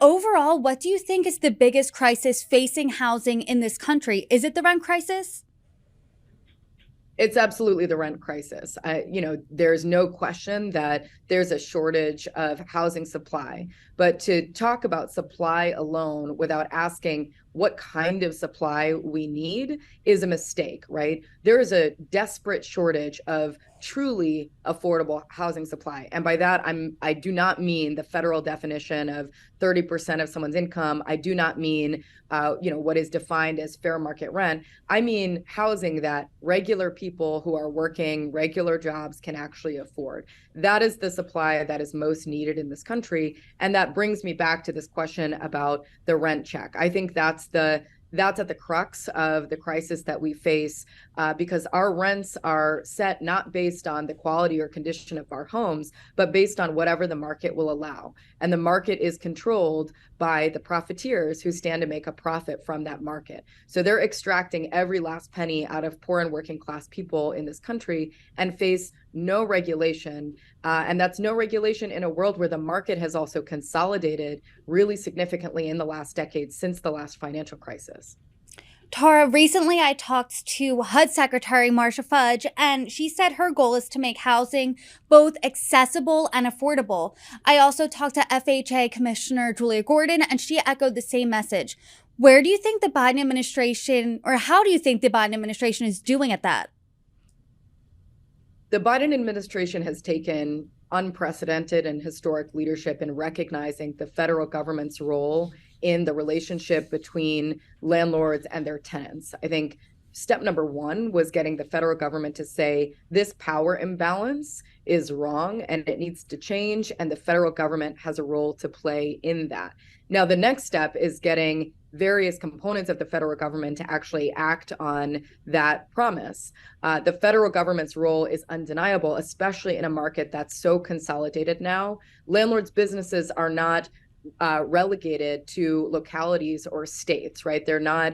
overall, what do you think is the biggest crisis facing housing in this country? Is it the rent crisis? It's absolutely the rent crisis. There's no question that there's a shortage of housing supply. But to talk about supply alone without asking what kind of supply we need is a mistake, right? There is a desperate shortage of truly affordable housing supply. And by that, I do not mean the federal definition of 30% of someone's income. I do not mean what is defined as fair market rent. I mean housing that regular people who are working regular jobs can actually afford. That is the supply that is most needed in this country. And that brings me back to this question about the rent check. I think that's at the crux of the crisis that we face, because our rents are set not based on the quality or condition of our homes, but based on whatever the market will allow. And the market is controlled by the profiteers who stand to make a profit from that market. So they're extracting every last penny out of poor and working class people in this country and face no regulation. And that's no regulation in a world where the market has also consolidated really significantly in the last decade since the last financial crisis. Tara, recently I talked to HUD Secretary Marcia Fudge, and she said her goal is to make housing both accessible and affordable. I also talked to FHA Commissioner Julia Gordon, and she echoed the same message. Where do you think the Biden administration, or how do you think the Biden administration is doing at that? The Biden administration has taken unprecedented and historic leadership in recognizing the federal government's role in the relationship between landlords and their tenants. I think step number one was getting the federal government to say this power imbalance is wrong and it needs to change, and the federal government has a role to play in that. Now, the next step is getting various components of the federal government to actually act on that promise. The federal government's role is undeniable, especially in a market that's so consolidated now. Landlords' businesses are not relegated to localities or states, right? They're not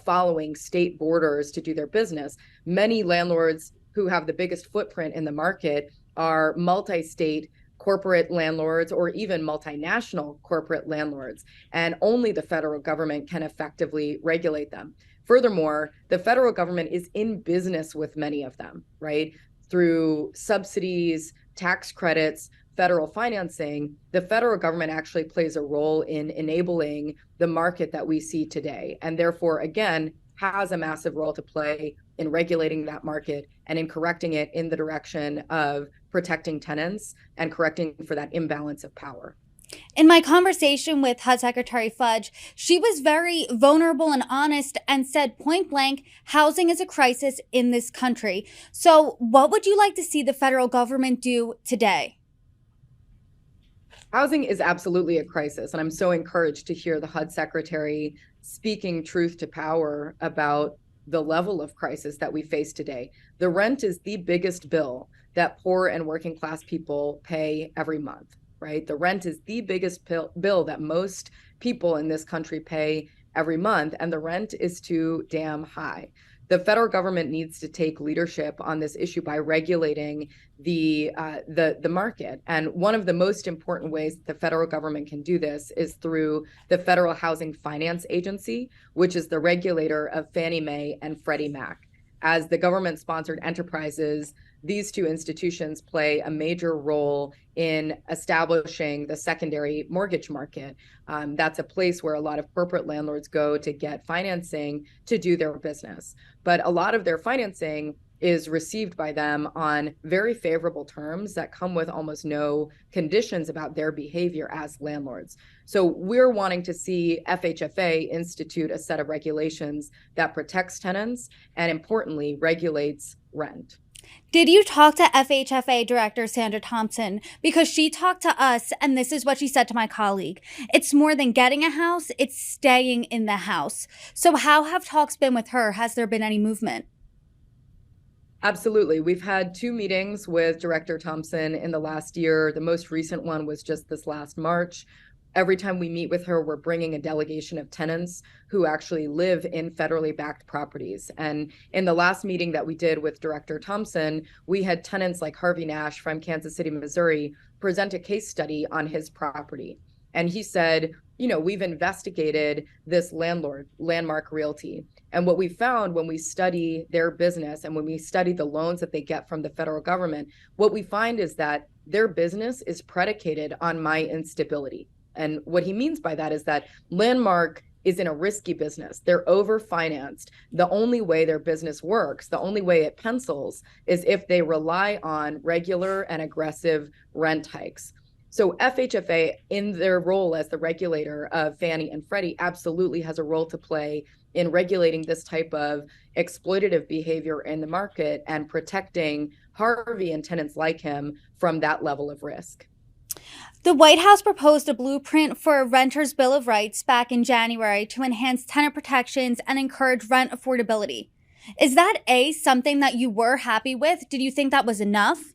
following state borders to do their business. Many landlords who have the biggest footprint in the market are multi-state corporate landlords or even multinational corporate landlords, and only the federal government can effectively regulate them. Furthermore, the federal government is in business with many of them, right? Through subsidies, tax credits, federal financing, the federal government actually plays a role in enabling the market that we see today, and therefore, again, has a massive role to play in regulating that market and in correcting it in the direction of protecting tenants and correcting for that imbalance of power. In my conversation with HUD Secretary Fudge, she was very vulnerable and honest and said point blank, housing is a crisis in this country. So what would you like to see the federal government do today? Housing is absolutely a crisis, and I'm so encouraged to hear the HUD Secretary speaking truth to power about the level of crisis that we face today. The rent is the biggest bill that poor and working class people pay every month, right? The rent is the biggest bill that most people in this country pay every month, and the rent is too damn high. The federal government needs to take leadership on this issue by regulating the market. And one of the most important ways the federal government can do this is through the Federal Housing Finance Agency, which is the regulator of Fannie Mae and Freddie Mac. As the government-sponsored enterprises, these two institutions play a major role in establishing the secondary mortgage market. That's a place where a lot of corporate landlords go to get financing to do their business. But a lot of their financing is received by them on very favorable terms that come with almost no conditions about their behavior as landlords. So we're wanting to see FHFA institute a set of regulations that protects tenants and, importantly, regulates rent. Did you talk to FHFA Director Sandra Thompson? Because she talked to us, and this is what she said to my colleague. It's more than getting a house, it's staying in the house. So how have talks been with her? Has there been any movement? Absolutely. We've had 2 meetings with Director Thompson in the last year. The most recent one was just this last March. Every time we meet with her, we're bringing a delegation of tenants who actually live in federally backed properties. And in the last meeting that we did with Director Thompson, we had tenants like Harvey Nash from Kansas City, Missouri, present a case study on his property. And he said, we've investigated this landlord, Landmark Realty. And what we found when we study their business and when we study the loans that they get from the federal government, what we find is that their business is predicated on my instability. And what he means by that is that Landmark is in a risky business. They're overfinanced. The only way their business works, the only way it pencils, is if they rely on regular and aggressive rent hikes. So FHFA, in their role as the regulator of Fannie and Freddie, absolutely has a role to play in regulating this type of exploitative behavior in the market and protecting Harvey and tenants like him from that level of risk. The White House proposed a blueprint for a renter's Bill of Rights back in January to enhance tenant protections and encourage rent affordability. Is that something that you were happy with? Did you think that was enough?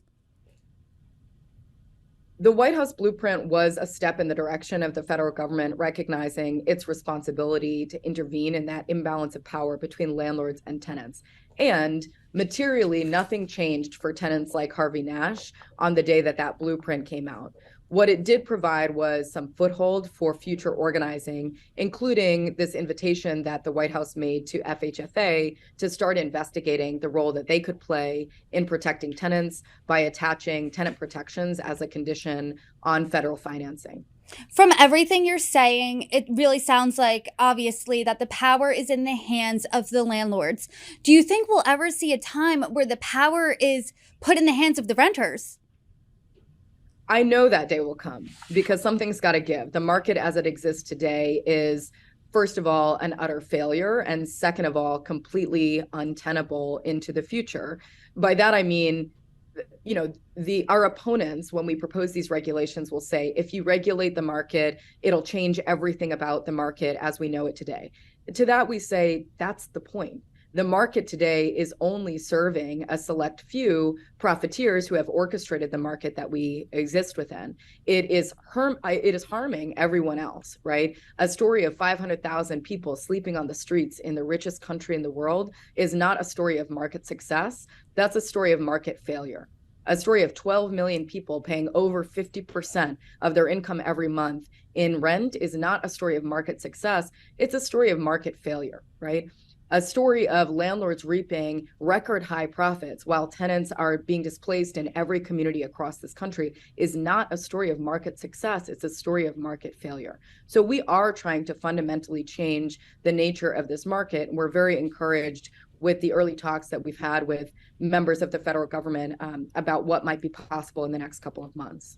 The White House blueprint was a step in the direction of the federal government recognizing its responsibility to intervene in that imbalance of power between landlords and tenants. And materially, nothing changed for tenants like Harvey Nash on the day that that blueprint came out. What it did provide was some foothold for future organizing, including this invitation that the White House made to FHFA to start investigating the role that they could play in protecting tenants by attaching tenant protections as a condition on federal financing. From everything you're saying, it really sounds like, obviously, that the power is in the hands of the landlords. Do you think we'll ever see a time where the power is put in the hands of the renters? I know that day will come because something's got to give. The market as it exists today is, first of all, an utter failure, and second of all, completely untenable into the future. By that, I mean, our opponents, when we propose these regulations, will say, if you regulate the market, it'll change everything about the market as we know it today. To that, we say, that's the point. The market today is only serving a select few profiteers who have orchestrated the market that we exist within. It is harming everyone else, right? A story of 500,000 people sleeping on the streets in the richest country in the world is not a story of market success. That's a story of market failure. A story of 12 million people paying over 50% of their income every month in rent is not a story of market success. It's a story of market failure, right? A story of landlords reaping record high profits while tenants are being displaced in every community across this country is not a story of market success. It's a story of market failure. So we are trying to fundamentally change the nature of this market. And we're very encouraged with the early talks that we've had with members of the federal government about what might be possible in the next couple of months.